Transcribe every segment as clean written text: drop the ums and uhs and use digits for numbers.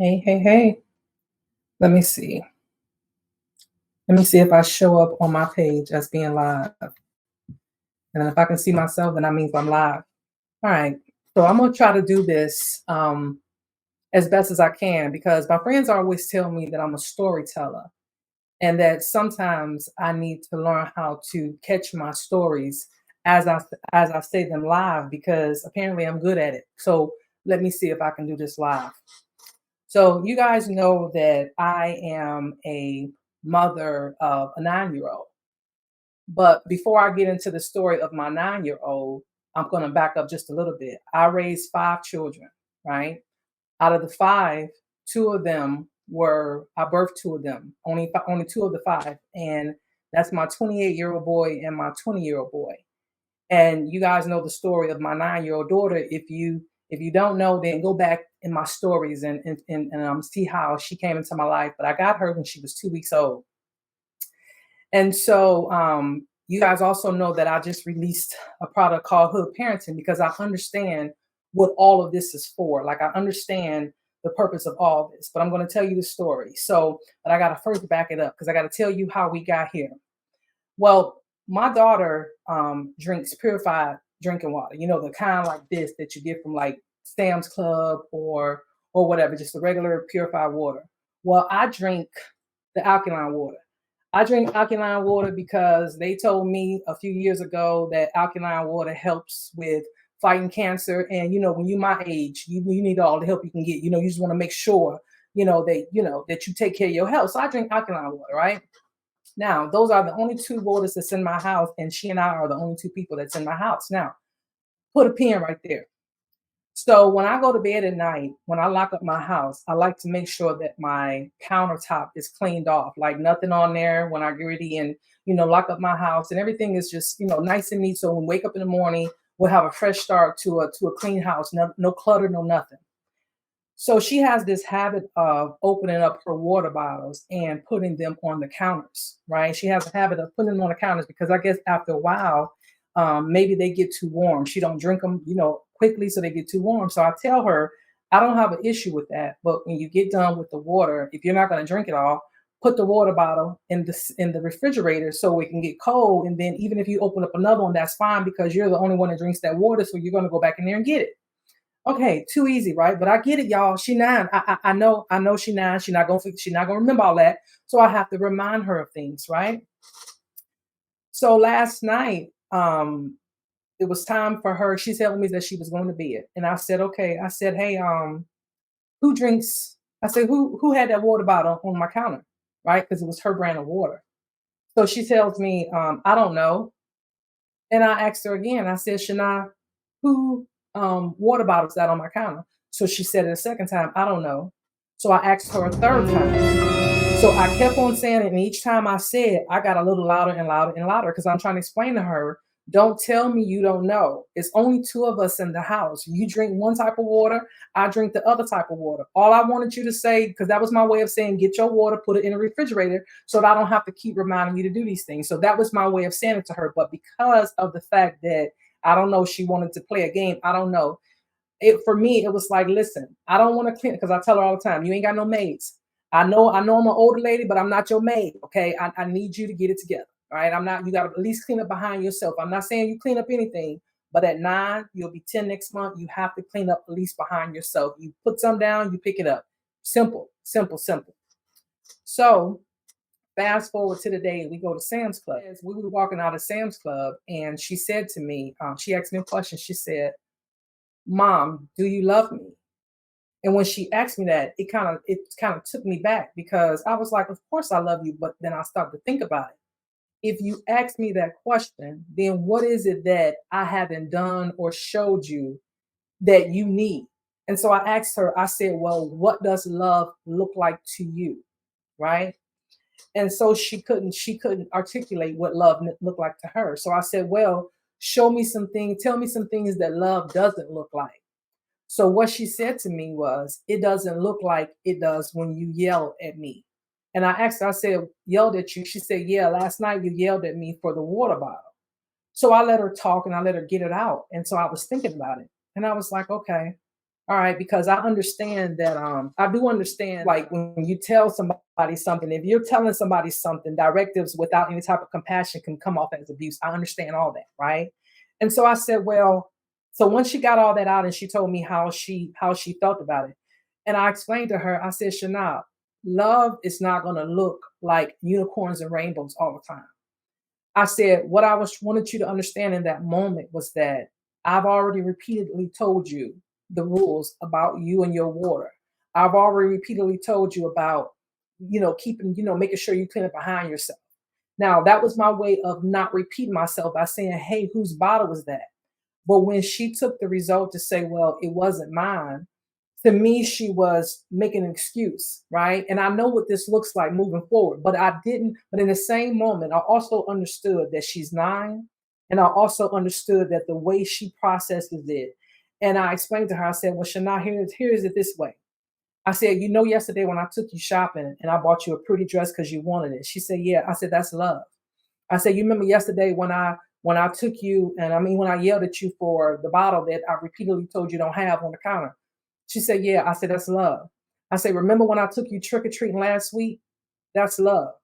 Hey, hey, hey. Let me see. Let me see if I show up on my page as being live. And if I can see myself, then that means I'm live. All right. So I'm gonna try to do this as best as I can because my friends always tell me that I'm a storyteller and that sometimes I need to learn how to catch my stories as I say them live because apparently I'm good at it. So let me see if I can do this live. So you guys know that I am a mother of a 9-year-old. But before I get into the story of my 9-year-old, I'm going to back up just a little bit. I raised 5 children, right? Out of the five, two of them were I birthed two of them, only two of the five, and that's my 28-year-old boy and my 20-year-old boy. And you guys know the story of my 9-year-old daughter. If you don't know, then go back in my stories and see how she came into my life. But I got her when she was 2 weeks old. And so you guys also know that I just released a product called Hood Parenting because I understand what all of this is for. Like I understand the purpose of all this, but I'm going to tell you the story. So, but I got to first back it up because I got to tell you how we got here. Well, my daughter drinks purified drinking water. You know, the kind like this that you get from like Sam's Club or whatever, just the regular purified water. Well, I drink the alkaline water. I drink alkaline water because they told me a few years ago that alkaline water helps with fighting cancer. And when you're my age, you need all the help you can get. You just want to make sure, that you take care of your health. So I drink alkaline water, right? Now, those are the only two waters that's in my house, and she and I are the only two people that's in my house. Now, put a pin right there. So when I go to bed at night, when I lock up my house, I like to make sure that my countertop is cleaned off, like nothing on there when I get ready and lock up my house and everything is just nice and neat. So when we wake up in the morning, we'll have a fresh start to a clean house, no clutter, no nothing. So she has this habit of opening up her water bottles and putting them on the counters, right? She has a habit of putting them on the counters because I guess after a while, maybe they get too warm. She don't drink them, quickly, so they get too warm. So I tell her, I don't have an issue with that, but when you get done with the water, if you're not going to drink it all, put the water bottle in the refrigerator so it can get cold. And then even if you open up another one, that's fine because you're the only one that drinks that water, so you're going to go back in there and get it. Okay, too easy, right? But I get it, y'all. She 9. I know she 9. She's not gonna remember all that. So I have to remind her of things, right? So last night, it was time for her. She told me that she was going to bed. And I said, okay. I said, hey, who drinks? I said, who had that water bottle on my counter? Right? Because it was her brand of water. So she tells me, I don't know. And I asked her again, I said, Shana, who water bottles that on my counter? So she said it a second time, I don't know. So I asked her a third time. So I kept on saying it, and each time I said, I got a little louder and louder and louder because I'm trying to explain to her, don't tell me you don't know. It's only two of us in the house. You drink one type of water, I drink the other type of water. All I wanted you to say, because that was my way of saying, get your water, put it in the refrigerator so that I don't have to keep reminding you to do these things. So that was my way of saying it to her. But because of the fact that I don't know, she wanted to play a game, I don't know. For me, it was like, listen, I don't want to clean because I tell her all the time, you ain't got no maids. I know I'm an older lady, but I'm not your maid. Okay. I need you to get it together. All right. I'm not, you gotta at least clean up behind yourself. I'm not saying you clean up anything, but at 9, you'll be 10 next month. You have to clean up at least behind yourself. You put some down, you pick it up. Simple, simple, simple. So fast forward to the day we go to Sam's Club. As we were walking out of Sam's Club, and she said to me, she asked me a question. She said, Mom, do you love me? And when she asked me that, it kind of took me back because I was like, of course I love you, but then I started to think about it. If you ask me that question, then what is it that I haven't done or showed you that you need? And so I asked her, I said, well, what does love look like to you? Right? And so she couldn't articulate what love looked like to her. So I said, well, show me some things, tell me some things that love doesn't look like. So what she said to me was, it doesn't look like it does when you yell at me. And I asked her, I said, yelled at you? She said, yeah, last night you yelled at me for the water bottle. So I let her talk and I let her get it out. And so I was thinking about it. And I was like, okay. All right, because I understand that I do understand like when you tell somebody something, if you're telling somebody something, directives without any type of compassion can come off as abuse. I understand all that, right? And so I said, well, so once she got all that out and she told me how she felt about it, and I explained to her, I said, Shana, love is not gonna look like unicorns and rainbows all the time. I said, what I was wanted you to understand in that moment was that I've already repeatedly told you the rules about you and your water. I've already repeatedly told you about, keeping, making sure you clean it behind yourself. Now, that was my way of not repeating myself by saying, hey, whose bottle was that? But when she took the result to say, well, it wasn't mine, to me, she was making an excuse, right? And I know what this looks like moving forward, but I didn't. But in the same moment, I also understood that she's 9. And I also understood that the way she processes it. And I explained to her, I said, well, Shana, here's it this way. I said, yesterday when I took you shopping and I bought you a pretty dress because you wanted it. She said, yeah. I said, that's love. I said, you remember yesterday when I took you and I mean when I yelled at you for the bottle that I repeatedly told you don't have on the counter. She said, yeah. I said, that's love. I said, remember when I took you trick or treating last week? That's love.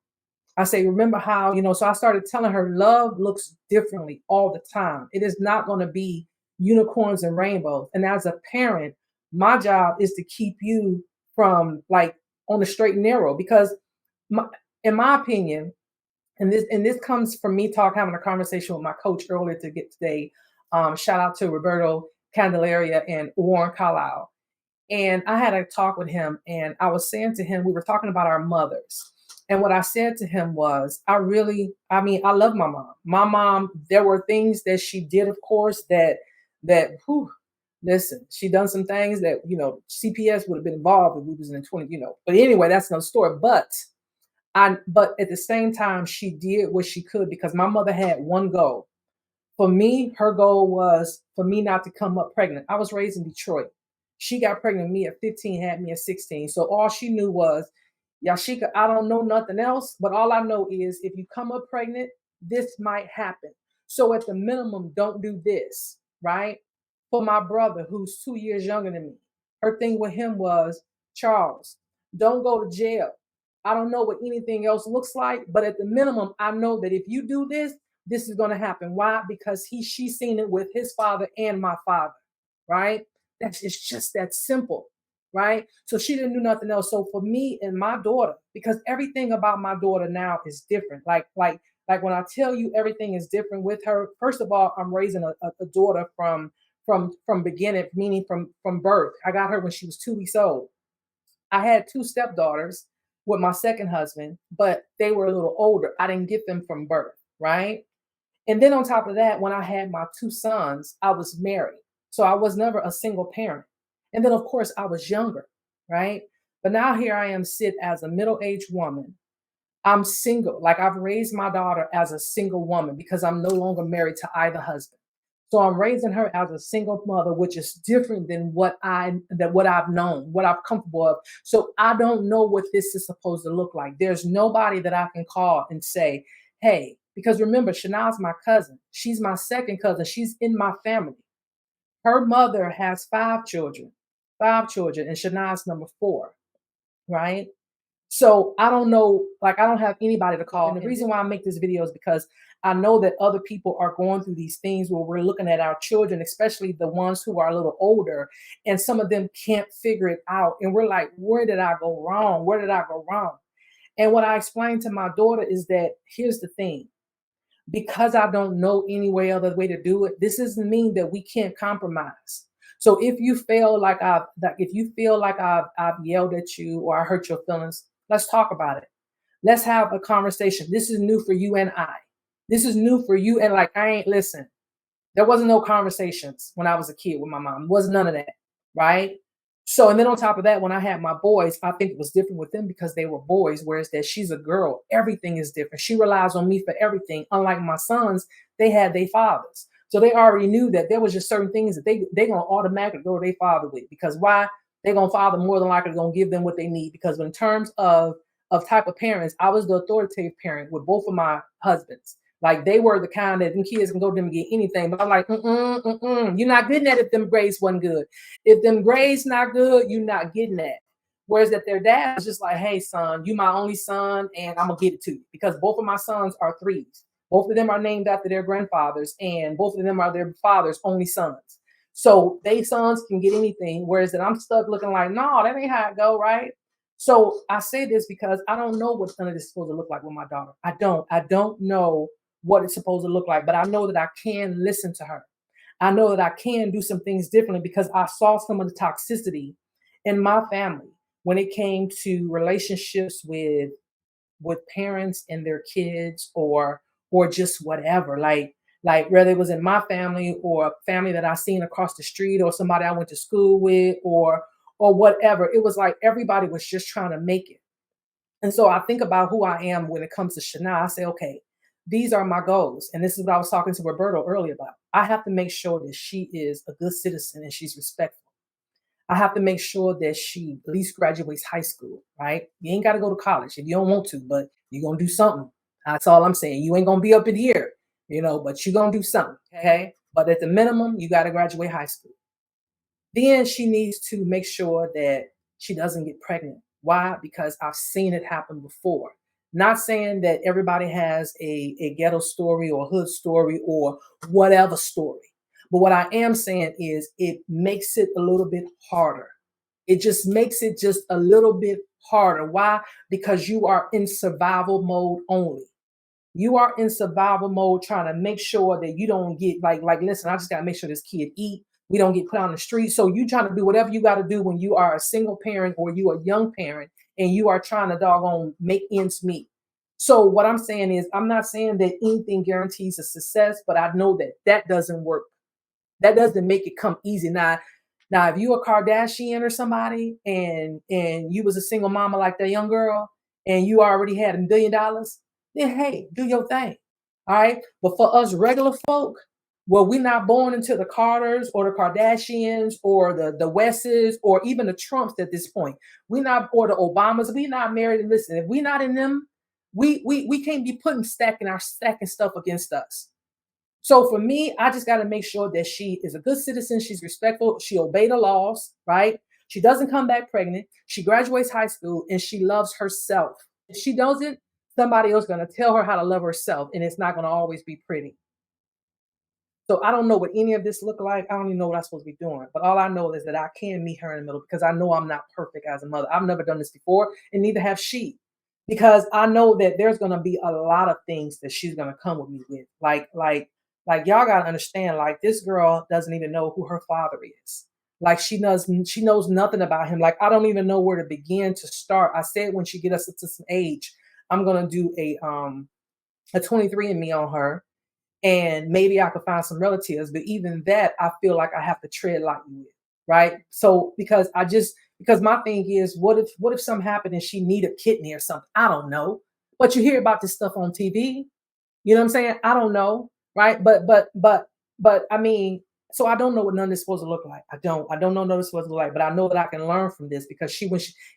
I say, remember how, so I started telling her love looks differently all the time. It is not going to be unicorns and rainbows. And as a parent, my job is to keep you from like on the straight and narrow because my, in my opinion, and this comes from me having a conversation with my coach earlier to get today. Shout out to Roberto Candelaria and Warren Carlisle. And I had a talk with him, and I was saying to him, we were talking about our mothers. And what I said to him was, I love my mom. My mom, there were things that she did, of course, whew, listen, she done some things that, CPS would have been involved if we was in 20, But anyway, that's another story. But at the same time, she did what she could because my mother had one goal. For me, her goal was for me not to come up pregnant. I was raised in Detroit. She got pregnant with me at 15, had me at 16. So all she knew was, Yasheka, I don't know nothing else, but all I know is if you come up pregnant, this might happen. So at the minimum, don't do this, right? For my brother, who's 2 years younger than me, her thing with him was, Charles, don't go to jail. I don't know what anything else looks like, but at the minimum, I know that if you do this, this is going to happen. Why? Because she's seen it with his father and my father, right? It's just that simple, right? So she didn't do nothing else. So for me and my daughter, because everything about my daughter now is different. Like when I tell you everything is different with her. First of all, I'm raising a daughter from beginning, meaning from birth. I got her when she was 2 weeks old. I had 2 stepdaughters with my second husband, but they were a little older. I didn't get them from birth, right? And then on top of that, when I had my 2 sons, I was married. So I was never a single parent. And then, of course, I was younger, right? But now here I am, sit as a middle-aged woman. I'm single. Like I've raised my daughter as a single woman because I'm no longer married to either husband. So I'm raising her as a single mother, which is different than what I've known, what I'm comfortable of. So I don't know what this is supposed to look like. There's nobody that I can call and say, hey, because remember, Shana's my cousin. She's my second cousin. She's in my family. Her mother has 5 children, and Shana's number 4, right? So I don't know, like I don't have anybody to call. And the reason why I make this video is because I know that other people are going through these things where we're looking at our children, especially the ones who are a little older, and some of them can't figure it out. And we're like, where did I go wrong? Where did I go wrong? And what I explained to my daughter is that here's the thing. Because I don't know any other way to do it, this doesn't mean that we can't compromise. So if you feel like I've yelled at you or I hurt your feelings, let's talk about it. Let's have a conversation. This is new for you and I. This is new for you and like I ain't listen. There wasn't no conversations when I was a kid with my mom. There was none of that, right? So, and then on top of that, when I had my boys, I think it was different with them because they were boys, whereas that she's a girl. Everything is different. She relies on me for everything. Unlike my sons, they had their fathers. So they already knew that there was just certain things that they going to automatically go to their father with. Because why? They're going to father more than likely going to give them what they need. Because in terms of type of parents, I was the authoritative parent with both of my husbands. Like they were the kind that them kids can go to them and get anything. But I'm like, you're not getting that if them grades wasn't good. If them grades not good, you're not getting that. Whereas that their dad was just like, hey, son, you my only son, and I'm gonna give it to you. Because both of my sons are threes. Both of them are named after their grandfathers, and both of them are their father's only sons. So they sons can get anything, whereas that I'm stuck looking like, no, that ain't how it go, right? So I say this because I don't know what none of this is supposed to look like with my daughter. I don't. I don't know what it's supposed to look like, but I know that I can listen to her. I know that I can do some things differently because I saw some of the toxicity in my family when it came to relationships with parents and their kids or just whatever. Like whether it was in my family or a family that I seen across the street or somebody I went to school with or whatever. It was like everybody was just trying to make it. And so I think about who I am when it comes to Shana. I say, okay, these are my goals. And this is what I was talking to Roberto earlier about. I have to make sure that she is a good citizen and she's respectful. I have to make sure that she at least graduates high school, right? You ain't got to go to college if you don't want to, but you're going to do something. That's all I'm saying. You ain't going to be up in here, but you're going to do something, okay? But at the minimum, you got to graduate high school. Then she needs to make sure that she doesn't get pregnant. Why? Because I've seen it happen before. Not saying that everybody has a ghetto story or hood story or whatever story. But what I am saying is it makes it a little bit harder. It just makes it just a little bit harder. Why? Because you are in survival mode only. You are in survival mode trying to make sure that you don't get like listen, I just gotta make sure this kid eat. We don't get put on the street. So you trying to do whatever you got to do when you are a single parent or you a young parent and you are trying to doggone make ends meet. So what I'm saying is I'm not saying that anything guarantees a success, but I know that that doesn't work. That doesn't make it come easy. Now, if you a Kardashian or somebody and you was a single mama like that young girl and you already had $1 billion, then hey, do your thing. All right. But for us regular folk, well, we're not born into the Carters or the Kardashians or the Wesses or even the Trumps at this point. We're not or the Obamas. We not married. And listen, if we're not in them, we can't be putting stacking stuff against us. So for me, I just got to make sure that she is a good citizen. She's respectful. She obeyed the laws, right? She doesn't come back pregnant. She graduates high school and she loves herself. If she doesn't, somebody else is going to tell her how to love herself, and it's not going to always be pretty. So I don't know what any of this look like. I don't even know what I'm supposed to be doing. But all I know is that I can meet her in the middle because I know I'm not perfect as a mother. I've never done this before, and neither have she. Because I know that there's gonna be a lot of things that she's gonna come with me with. Like y'all gotta understand, like this girl doesn't even know who her father is. Like she knows nothing about him. Like I don't even know where to begin to start. I said when she get us to some age, I'm gonna do a 23andMe on her and maybe I could find some relatives. But even that, I feel like I have to tread lightly with, right? So because my thing is, what if something happened and she need a kidney or something? I don't know, but you hear about this stuff on TV. You know what I'm saying? I don't know, right? But I mean, so I don't know what none of this is supposed to look like. I don't know what none of this is supposed to look like, but I know that I can learn from this because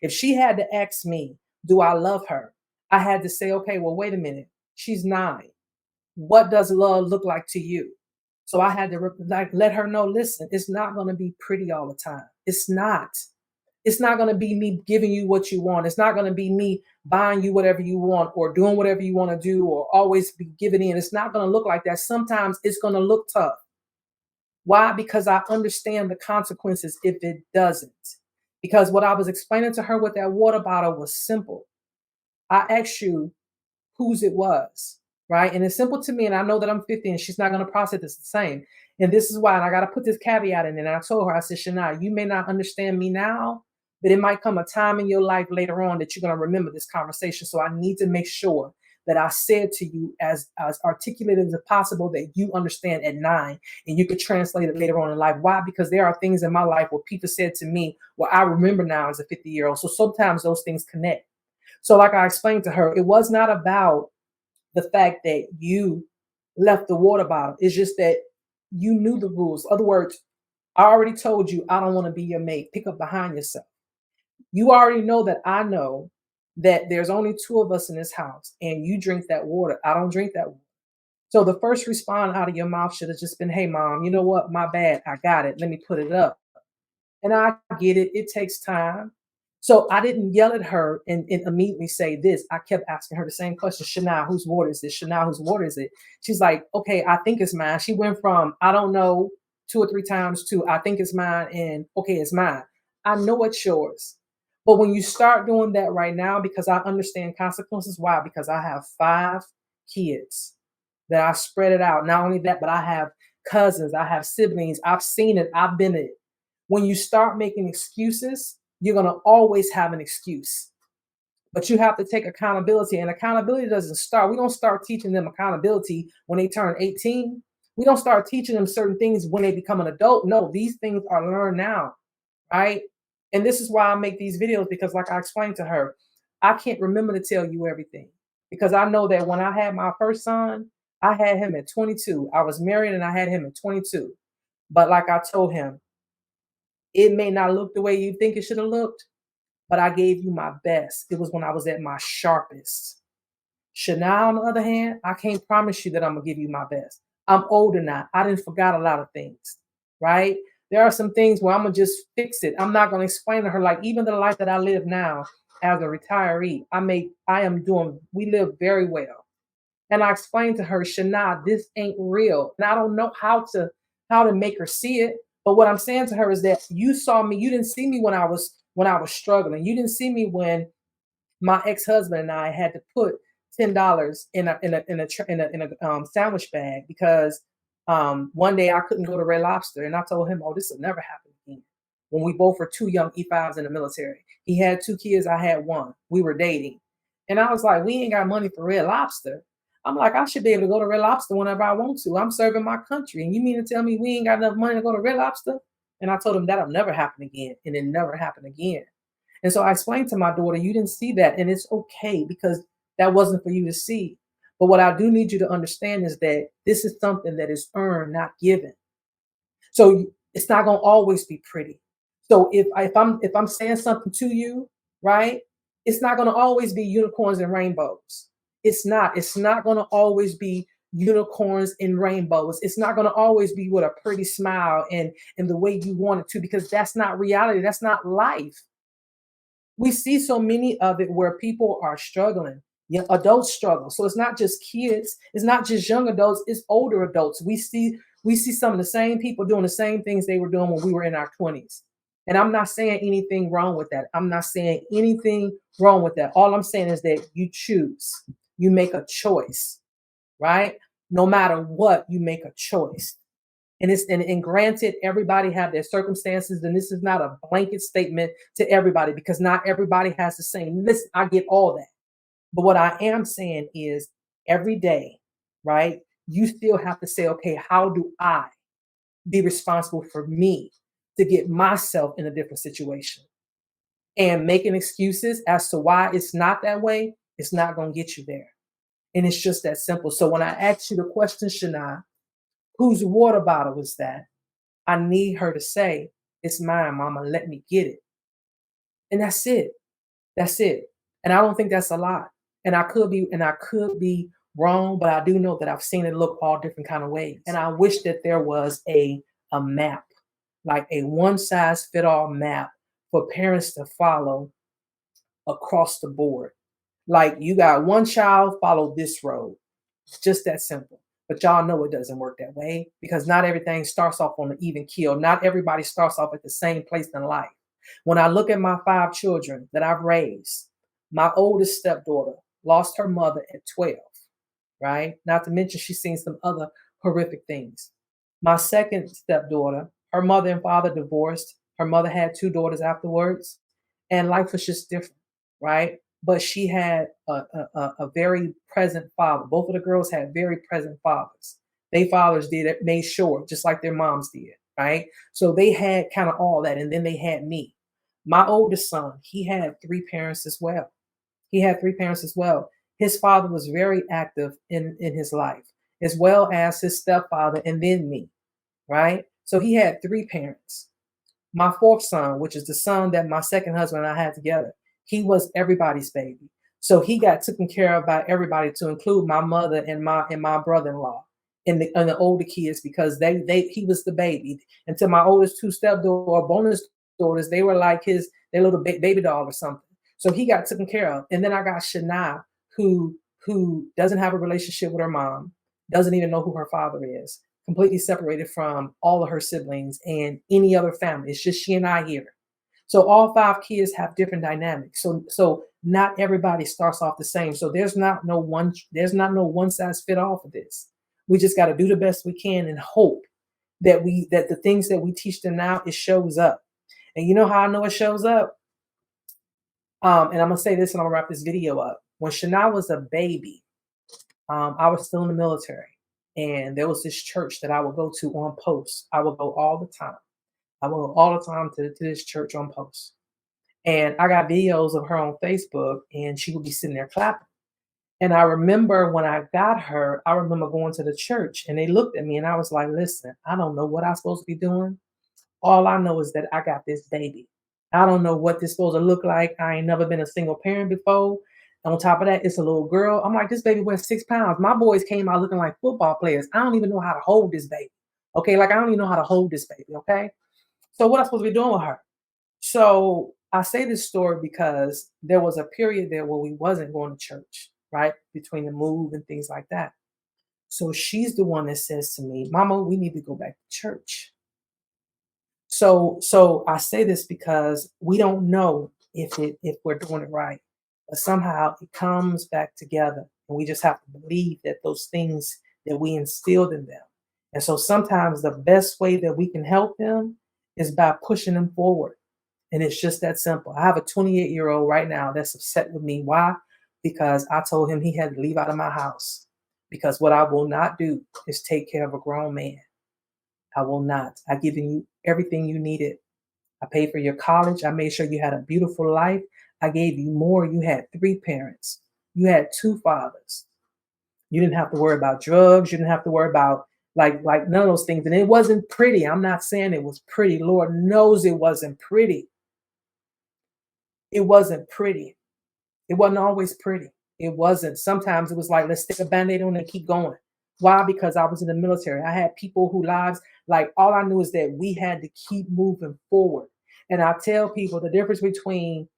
if she had to ask me, do I love her? I had to say, okay, well, wait a minute. She's 9. What does love look like to you? So I had to like let her know, listen, it's not going to be pretty all the time. It's not. It's not going to be me giving you what you want. It's not going to be me buying you whatever you want or doing whatever you want to do or always be giving in. It's not going to look like that. Sometimes it's going to look tough. Why? Because I understand the consequences if it doesn't. Because what I was explaining to her with that water bottle was simple. I asked you whose it was, right? And it's simple to me, and I know that I'm 50 and she's not going to process this the same. And this is why, and I got to put this caveat in. And I told her, I said, Shania, you may not understand me now, but it might come a time in your life later on that you're going to remember this conversation. So I need to make sure that I said to you as articulated as possible that you understand at 9 and you could translate it later on in life. Why? Because there are things in my life where people said to me, well, I remember now as a 50-year-old. So sometimes those things connect. So, like I explained to her, it was not about the fact that you left the water bottle. It's just that you knew the rules. In other words, I already told you I don't want to be your mate. Pick up behind yourself. You already know that I know that there's only 2 of us in this house and you drink that water. I don't drink that water. So the first response out of your mouth should have just been, hey, mom, you know what? My bad. I got it. Let me put it up. And I get it. It takes time. So I didn't yell at her and immediately say this. I kept asking her the same question. Shania, whose water is this? Shania, whose water is it? She's like, okay, I think it's mine. She went from, I don't know, 2 or 3 times to, I think it's mine, and okay, it's mine. I know it's yours. But when you start doing that right now, because I understand consequences, why? Because I have 5 kids that I spread it out. Not only that, but I have cousins, I have siblings. I've seen it, I've been it. When you start making excuses, you're going to always have an excuse. But you have to take accountability. And accountability doesn't start. We don't start teaching them accountability when they turn 18. We don't start teaching them certain things when they become an adult. No, these things are learned now, right? And this is why I make these videos, because, like I explained to her, I can't remember to tell you everything, because I know that when I had my first son, I had him at 22. I was married and I had him at 22. But like I told him, it may not look the way you think it should have looked, but I gave you my best. It was when I was at my sharpest. Shania, on the other hand, I can't promise you that I'm gonna give you my best. I'm older now. I didn't forgot a lot of things, right? There are some things where I'm gonna just fix it. I'm not gonna explain to her, like, even the life that I live now as a retiree. We live very well. And I explained to her, Shana, this ain't real. And I don't know how to make her see it. But what I'm saying to her is that you saw me, you didn't see me when I was struggling. You didn't see me when my ex-husband and I had to put $10 in a sandwich bag because one day I couldn't go to Red Lobster, and I told him, "Oh, this will never happen again." When we both were two young E5s in the military, he had 2 kids, I had one. We were dating, and I was like, "We ain't got money for Red Lobster." I'm like, "I should be able to go to Red Lobster whenever I want to. I'm serving my country, and you mean to tell me we ain't got enough money to go to Red Lobster?" And I told him that'll never happen again, and it never happened again. And so I explained to my daughter, you didn't see that, and it's okay because that wasn't for you to see. But what I do need you to understand is that this is something that is earned, not given. So it's not going to always be pretty. So if I'm saying something to you, right? It's not going to always be unicorns and rainbows. It's not. It's not going to always be unicorns and rainbows. It's not going to always be with a pretty smile and the way you want it to, because that's not reality. That's not life. We see so many of it where people are struggling. Yeah, adults struggle. So it's not just kids, it's not just young adults, it's older adults. We see some of the same people doing the same things they were doing when we were in our 20s. And I'm not saying anything wrong with that. I'm not saying anything wrong with that. All I'm saying is that you choose. You make a choice, right? No matter what, you make a choice. And granted, everybody have their circumstances, and this is not a blanket statement to everybody, because not everybody has the same. Listen, I get all that. But what I am saying is, every day, right, you still have to say, okay, how do I be responsible for me to get myself in a different situation? And making excuses as to why it's not that way, it's not going to get you there. And it's just that simple. So when I ask you the question, Shana, whose water bottle is that? I need her to say, it's mine, mama, let me get it. And that's it. That's it. And I don't think that's a lot. And I could be wrong, but I do know that I've seen it look all different kind of ways. And I wish that there was a map, like a one size fit all map for parents to follow across the board. Like, you got one child, follow this road. It's just that simple. But y'all know it doesn't work that way, because not everything starts off on an even keel. Not everybody starts off at the same place in life. When I look at my 5 children that I've raised, my oldest stepdaughter lost her mother at 12, right? Not to mention she's seen some other horrific things. My second stepdaughter, her mother and father divorced. Her mother had 2 daughters afterwards, and life was just different, right? But she had a very present father. Both of the girls had very present fathers. They fathers did it, made sure, just like their moms did, right? So they had kind of all that, and then they had me. My oldest son, he had 3 parents as well. He had 3 parents as well. His father was very active in his life, as well as his stepfather and then me, right? So he had 3 parents. My fourth son, which is the son that my second husband and I had together, he was everybody's baby. So he got taken care of by everybody, to include my mother and my brother-in-law and the older kids, because they he was the baby. And to my oldest two stepdaughter or bonus daughters, they were like their little baby doll or something. So he got taken care of. And then I got Shania, who doesn't have a relationship with her mom, doesn't even know who her father is, completely separated from all of her siblings and any other family. It's just she and I here. So all five kids have different dynamics. So not everybody starts off the same. So there's not no one size fit all for this. We just got to do the best we can and hope that the things that we teach them now, it shows up. And you know how I know it shows up? And I'm gonna say this and I'm gonna wrap this video up. When Shania was a baby, I was still in the military, and there was this church that I would go to on post. I would go all the time. I would go all the time to this church on post. And I got videos of her on Facebook, and she would be sitting there clapping. And I remember when I got her, I remember going to the church and they looked at me and I was like, listen, I don't know what I'm supposed to be doing. All I know is that I got this baby. I don't know what this supposed to look like. I ain't never been a single parent before. And on top of that, it's a little girl. I'm like, this baby weighs 6 pounds. My boys came out looking like football players. I don't even know how to hold this baby. Okay. Like, I don't even know how to hold this baby. Okay. So what am I supposed to be doing with her? So I say this story because there was a period there where we wasn't going to church, right? Between the move and things like that. So she's the one that says to me, Mama, we need to go back to church. So I say this because we don't know if we're doing it right, but somehow it comes back together, and we just have to believe that those things that we instilled in them. And so sometimes the best way that we can help them is by pushing them forward. And it's just that simple. I have a 28-year-old right now that's upset with me. Why? Because I told him he had to leave out of my house. Because what I will not do is take care of a grown man. I will not. I given you everything you needed. I paid for your college. I made sure you had a beautiful life. I gave you more. You had three parents. You had two fathers. You didn't have to worry about drugs. You didn't have to worry about like none of those things. And it wasn't pretty. I'm not saying it was pretty. Lord knows it wasn't pretty. It wasn't pretty. It wasn't always pretty. It wasn't. Sometimes it was like, let's stick a band-aid on and keep going. Why? Because I was in the military. I had people who lives, like all I knew is that we had to keep moving forward. And I tell people the difference between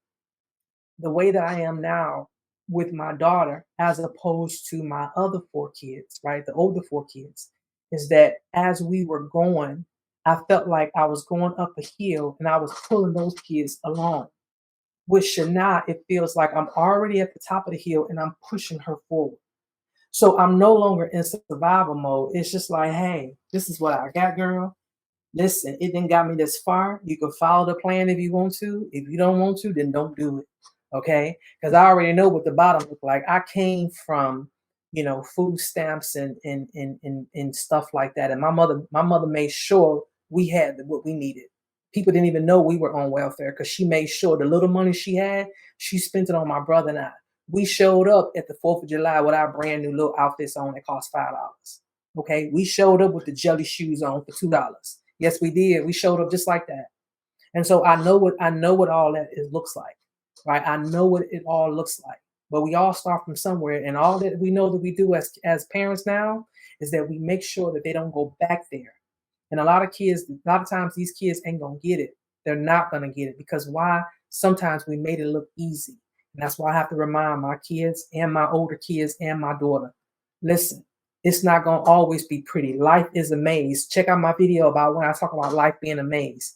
the way that I am now with my daughter as opposed to my other four kids, right? The older four kids, is that as we were going, I felt like I was going up a hill and I was pulling those kids along. With Shania, it feels like I'm already at the top of the hill and I'm pushing her forward. So I'm no longer in survival mode. It's just like, hey, this is what I got, girl. Listen, it didn't got me this far. You can follow the plan if you want to. If you don't want to, then don't do it. Okay? Because I already know what the bottom looked like. I came from, food stamps and stuff like that. And my mother made sure we had what we needed. People didn't even know we were on welfare because she made sure the little money she had, she spent it on my brother and I. We showed up at the 4th of July with our brand new little outfits on that cost $5. Okay, we showed up with the jelly shoes on for $2. Yes, we did. We showed up just like that. And so I know what all that looks like, right? I know what it all looks like. But we all start from somewhere, and all that we know that we do as parents now is that we make sure that they don't go back there. And a lot of times these kids ain't gonna get it. They're not gonna get it because why? Sometimes we made it look easy. And that's why I have to remind my kids and my older kids and my daughter, listen, it's not gonna always be pretty. Life is a maze. Check out my video about when I talk about life being a maze.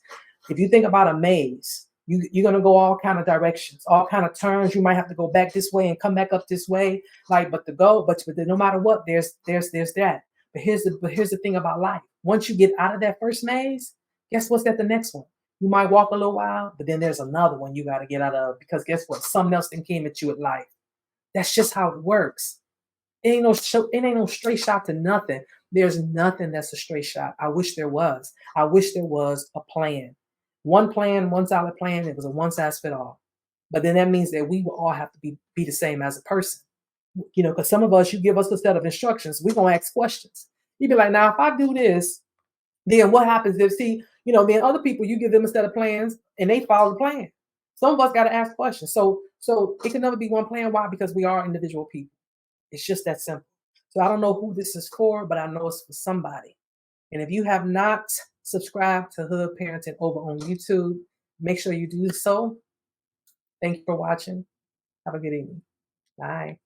If you think about a maze, you're gonna go all kind of directions, all kind of turns. You might have to go back this way and come back up this way. But no matter what, there's that. But here's the thing about life. Once you get out of that first maze, guess what's at the next one? You might walk a little while, but then there's another one you got to get out of because guess what? Something else then came at you at life. That's just how it works. It ain't no straight shot to nothing. There's nothing that's a straight shot. I wish there was. I wish there was a plan. One plan, one solid plan. It was a one size fit all. But then that means that we will all have to be the same as a person. Because some of us, you give us a set of instructions, we're gonna ask questions. You'd be like, now if I do this, then what happens if then other people you give them a set of plans and they follow the plan. Some of us got to ask questions. So So it can never be one plan. Why? Because we are individual people. It's just that simple. So I don't know who this is for, but I know it's for somebody. And if you have not subscribed to Hood Parenting over on YouTube, make sure you do so. Thank you for watching. Have a good evening. Bye.